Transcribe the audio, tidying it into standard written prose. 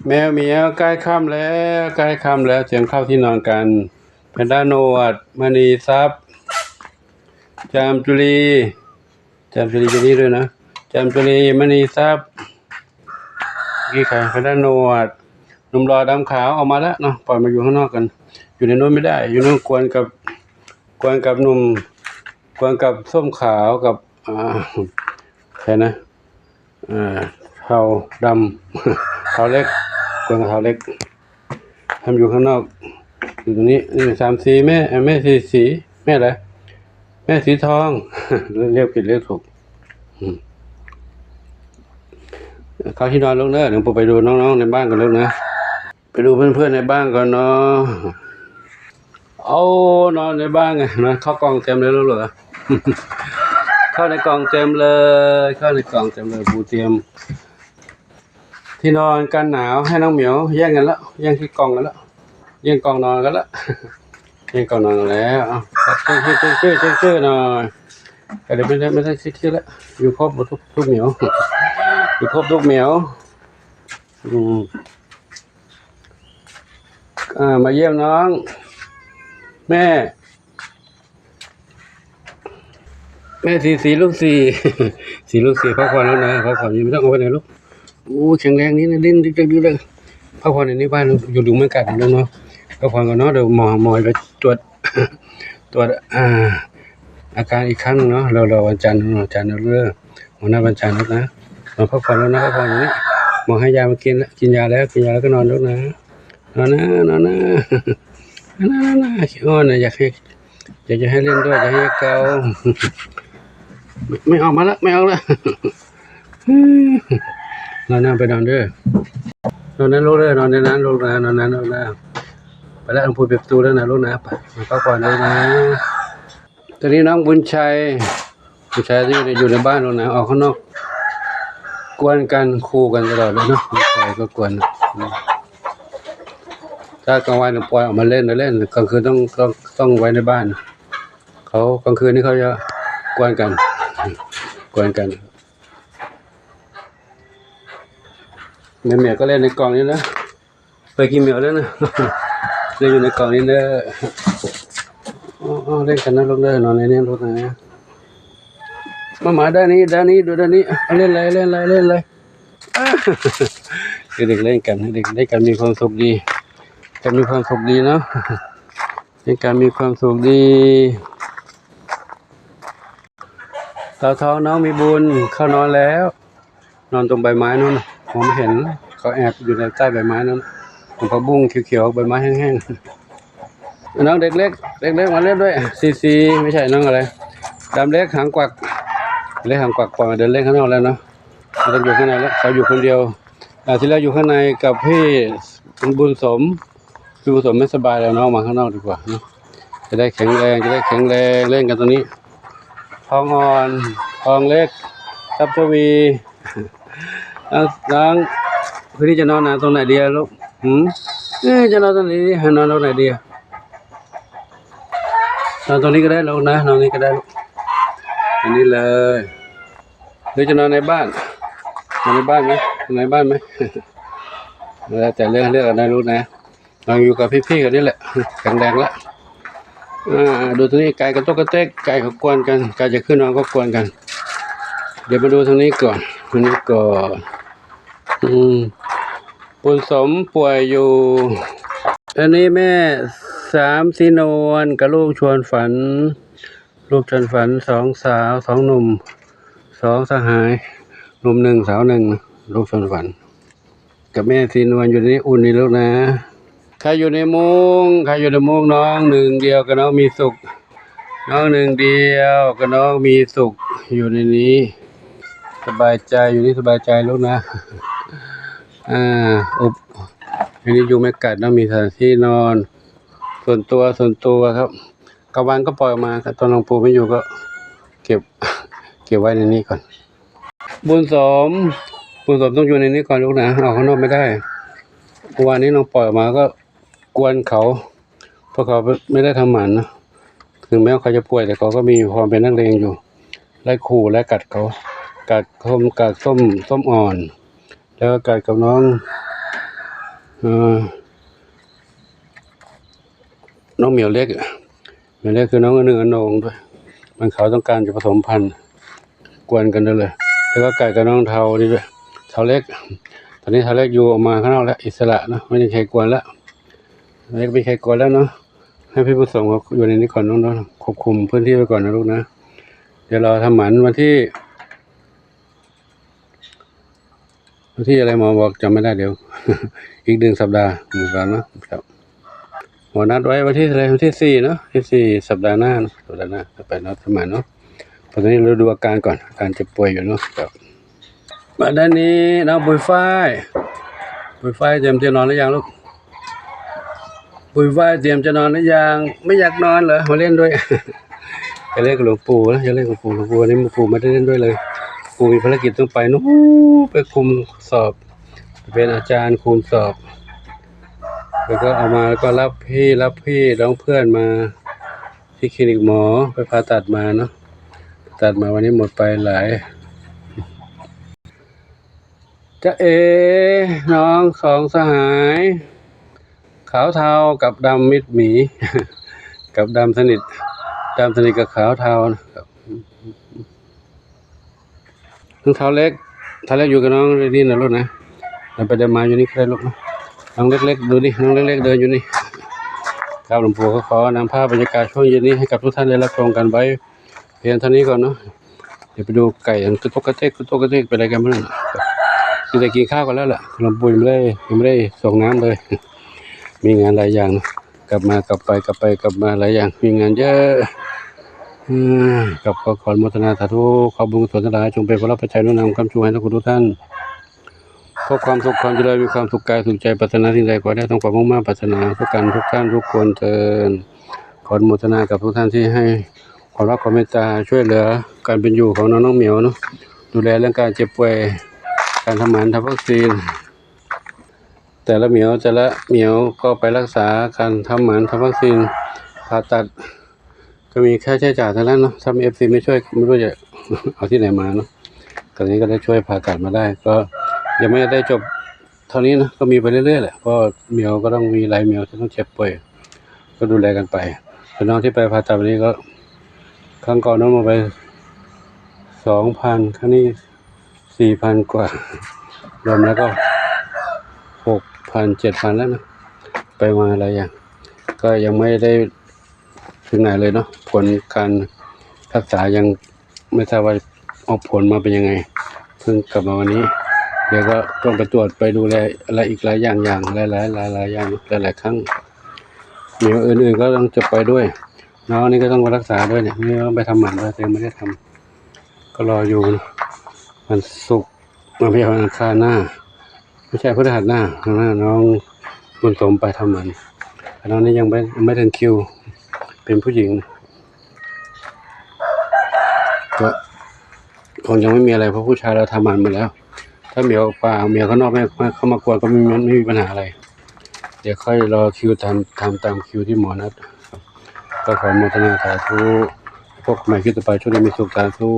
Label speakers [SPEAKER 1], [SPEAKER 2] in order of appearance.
[SPEAKER 1] แมวเหมียวใกล้ค่ำแล้วใกล้ค่ำแล้วเตรียมเข้าที่นอนกันแพนด้าโนวดมณีทรัพย์จามจุลีอยู่นี่ด้วยนะจามจุลีมณีทรัพย์กี่ใครแพนด้าโนวดหนุ่มรอดำขาวออกมาแล้วเนาะปล่อยมาอยู่ข้างนอกกันอยู่ในนู้นไม่ได้อยู่นู้นกวนกับหนุ่มกวนกับส้มขาวกับใครนะเทาดำเทาเล็กกวนกับเทาเล็กทำอยู่ข้างนอกอยู่ตรงนี้3 สีแม่สีแม่อะไรแม่สีทองเรียกผิดเรียกถูกเข้าที่นอนลูกเนอะเดี๋ยวผมไปดูน้องๆในบ้านกันลูกนะไปดูเพื่อนๆในบ้านก่อนเนาะเอานอนในบ้านไงนะเข้ากล่องเต็มเลยลูกเหรอเข้าในกล่องเต็มเลยปูเตรียมที่นอนกันหนาวให้น้องเหมียวแย่งกันแล้วแย่งที่กล่องกันแล้วแย่งกล่องนอนกันแล้วแย่งกล่องนอนกันแล้วชื่อหน่อยแต่เดี๋ยวไม่ได้ชื่อแล้วอยู่ครบทุกเหมียวอยู่ครบทุกเหมียวมาเยี่ยมน้องแม่สีลูกสีลูกพักผ่อนแล้วนะพักผ่อนยังไม่ต้องเอาไปไหนลูกโอ้แข็งแรงนี้นะเล่นดึกๆเลยพักผ่อนในนี้บ้านอยู่ดูไม่กัดน้องเนาะพักผ่อนกันเนาะเดี๋ยวหมอไปตรวจอาการอีกครั้งเนาะเราวันจันทร์เราเลิกหัวหน้าวันจันทร์นะนอนพักผ่อนแล้วนะพักผ่อนอย่างนี้หมอให้ยามากินยาแล้วก็นอนแล้วนะนอนนะขี้อ้อนนะอยากจะให้เล่นด้วยอยากให้เกาไม่ออกมาแล้วไม่ออกแล้วนอนไปนอนด้วยนอนนั้นลูกเลยนอนในนั้นลูกนะนอนนั้นลูกนะไปแล้วพูดปิดประตูแล้วนะลูกนะไปมาพักผ่อนเลยนะตอนนี้น้องบุญชัยที่อยู่ในบ้านลูกนะออกข้างนอกกวนกันคู่กันตลอดเลยเนาะบุญชัยก็กวนถ้ากลางวันปล่อยออกมาเล่นกลางคืนต้องไว้ในบ้านเขากลางคืนนี่เขาจะกวนกันแม่ก็เล่นในกล่องนี้นะไปกินเหมียวแล้วนะเล่นอยู่ในกล่องนี้เนอะเล่นกันนะลูกเด้อนอนในนี้ลูกนะมาด้านนี้ดูด้านนี้เล่นอะไรเด็กเล่นกันเด็กเล่นกันมีความสุขดีจะมีความสุขดีเนาะในการมีความสุขดีสาวท้องน้องมีบุญเข้านอนแล้วนอนตรงใบไม้นู่นผมเห็นเขาแอบอยู่ในใต้ใบไม้นั้นผมผักบุ้งเขียวๆใบไม้แห้งๆน้องเด็กเล็กมาเล่นด้วยซีไม่ใช่น้องอะไรดำเล็กหางกวักปล่อยมาเดินเล่นข้างนอกแล้วเนาะไม่ต้องอยู่ข้างในแล้วเขาอยู่คนเดียวที่แรกอยู่ข้างในกับพี่บุญสมไม่สบายแล้วน้องมาข้างนอกดีกว่าเนาะจะได้แข็งแรงเล่นกันตรงนี้ทองอ่อนทองเล็กทับทวีน้องคืนนี้จะนอนตรงไหนดีลูกจะนอนตรงไหนดีนอนตรงไหนดีนอนตรงนี้ก็ได้ลูกนะนอนนี้ก็ได้ลูกตรงนี้เลยหรือจะนอนในบ้านไหมแล้วแต่เลือกอะไรลูกนะนอนอยู่กับพี่ๆกันนี่แหละแข็งแรงละดูตรงนี้ไก่กับตุ๊กเต๊กไก่เขากวนกันไก่จะขึ้นนอนก็กวนกันเดี๋ยวมาดูทางนี้ก่อนปุณสมป่วยอยู่อันนี้แม่3 สีนวลกับลูกชวนฝัน2 สาว2 หนุ่ม2 สหายหนุ่ม1 สาว 1ลูกชวนฝันกับแม่สีนวลอยู่นี่อุ่นนี่ลูกนะใครอยู่ในมุ้งน้อง1 เดียวกับน้องมีสุขน้อง1 เดียวกับน้องมีสุขอยู่ในนี้สบายใจอยู่นี่สบายใจลูกนะอันนี้ยุงไม่กัดนะมีสถานที่นอนส่วนตัวครับกลางวันก็ปล่อยออกมาตอนหลวงปู่ไม่อยู่ก็เก็บไว้ในนี้ก่อนบุญสมต้องอยู่ในนี้ก่อนลูกนะออกข้างนอกไม่ได้วันนี้น้องปล่อยออกมาก็กวนเขาเพราะเขาไม่ได้ทำหมันนะถึงแม้เขาจะป่วยแต่เขาก็มีความเป็นนักเลงอยู่ไล่ขู่และกัดเขากัดส้มอ่อนแล้วก็กัดกับน้อง น้องเหมียวเล็กคือน้องอนงด้วยมันเขาต้องการจะผสมพันธุ์กวนกันด้วยเลยแล้วก็ไก่กับน้องเทานี่ด้วยเทาเล็กตอนนี้เทาเล็กอยู่ออกมาข้างนอกแล้วอิสระนะไม่ได้ใครกวนแล้วเล็กไม่ใครกวนแล้วเนาะให้พี่ผสมเขาอยู่ในนี้ก่อนน้องๆควบคุมพื้นที่ไว้ก่อนนะลูกนะเดี๋ยวเราทำหมันวันที่อะไรหมอบอกจำไม่ได้เดี๋ยว อีก1 สัปดาห์เหมือนกันนะครับหมอนัดไว้วันที่อะไรวันที่4เนาะที่4สัปดาห์หน้าจะไปนัดทำหมันเนาะตอนนี้เราดูอาการก่อนอาการเจ็บป่วยอยู่เนาะครับมาด้านนี้น้องปุยฝ้ายเตรียมจะนอนหรือยังลูกปุยฝ้ายเตรียมจะนอนหรือยังไม่อยากนอนเหรอมาเล่นด้วย จะเล่นกับหลวงปู่นะจะเล่นกับหลวงปู่วันนี้หลวงปู่ไม่ได้เล่นด้วยเลยปู่มีภารกิจต้องไปนู้นไปคุมสอบเป็นอาจารย์คุมสอบแล้วก็เอามาแล้วก็รับพี่น้องเพื่อนมาที่คลินิกหมอไปผ่าตัดมาเนาะตัดมาวันนี้หมดไปหลายจะน้อง2 สหายขาวเทากับดำมิดหมี กับดำสนิทกับขาวเทานะครับน้องเทาเล็กอยู่กับน้องนี่นะลูกนะเราไปเดินมาอยู่นี่ใครลูกนะน้องเล็กๆดูนี่น้องเล็กๆเดินอยู่นี่ครับหลวงปู่ก็ขอนำภาพบรรยากาศช่วงเย็นนี้ให้กับทุกท่านได้รับชมกันไว้เพียงเท่านี้ก่อนเนาะเดี๋ยวไปดูไก่กระตุกกระเทกไปอะไรกันบ้างคือจะกินข้าวกันแล้วล่ะหลวงปู่ยังไม่ได้ส่งน้ำเลยมีงานหลายอย่างกลับมาหลายอย่างมีงานเยอะกับขออนุโมทนาสาธุขอบุญกุศลทั้งหลายจงเป็นพระปัจจัยนุนำคำชูให้ทุกท่านพบความสุขความเจริญมีความสุขกายสุขใจปรารถนาสิ่งใดขอได้ต้องความมุ่งมั่นปรารถนาทุกท่านทุกคนเถิดขออนุโมทนากับทุกท่านที่ให้ความรักความเมตตาช่วยเหลือการเป็นอยู่ของน้องเหมียวเนาะดูแลเรื่องการเจ็บป่วยการทำหมันทำวัคซีนแต่ละเหมียวก็ไปรักษาการทำหมันทำวัคซีนผ่าตัดก็มีค่าใช้จ่ายเท่านั้นเนาะถ้ามี FC ไม่ช่วยไม่รู้จะเอาที่ไหนมาเนาะตอนนี้ก็ได้ช่วยผ่าตัดมาได้ก็ยังไม่ได้จบเท่านี้นะก็มีไปเรื่อยๆแหละเพราะเหมียวก็ต้องมีหลายเหมียวที่ต้องเจ็บป่วยก็ดูแลกันไปส่วนน้องที่ไปผ่าตัดวันนี้ก็ครั้งก่อนน้องมาไป 2,000 ครั้งนี้ 4,000 กว่ารวมแล้วก็ 6,000 7,000 แล้วนะไปมาอะไรอย่างก็ยังไม่ได้ถึงไหนเลยเนาะผลการรักษายังไม่ทราบว่าออกผลมาเป็นยังไงเพิ่งกลับมาวันนี้เดี๋ยวก็ต้องไปตรวจไปดูแลอะไรอีกหลายอย่างหลายอย่างหลายครั้งเดี๋ยวอื่นๆก็ต้องจะไปด้วยน้องนี่ก็ต้องไปรักษาด้วยเนี่ยนี่ต้องไปทำหมันด้วยแต่ยังไม่ได้ทำก็รออยู่วันศุกร์วันพฤหัสหน้าไม่ใช่พฤหัสหน้าน้องบุญสมไปทำหมันน้องนี่ยังไม่ถึงคิวเป็นผู้หญิงก็คงยังไม่มีอะไรเพราะผู้ชายเราทำหมันมาแล้วถ้าเหมียวข้างนอกไม่เข้ามากวนก็ไม่มีปัญหาอะไรเดี๋ยวค่อยรอคิวทำตามคิวที่หมอนัดก็ขออนุโมทนาสาธุพวกใหม่คิดต่อไปช่วยมีสุขสาธุ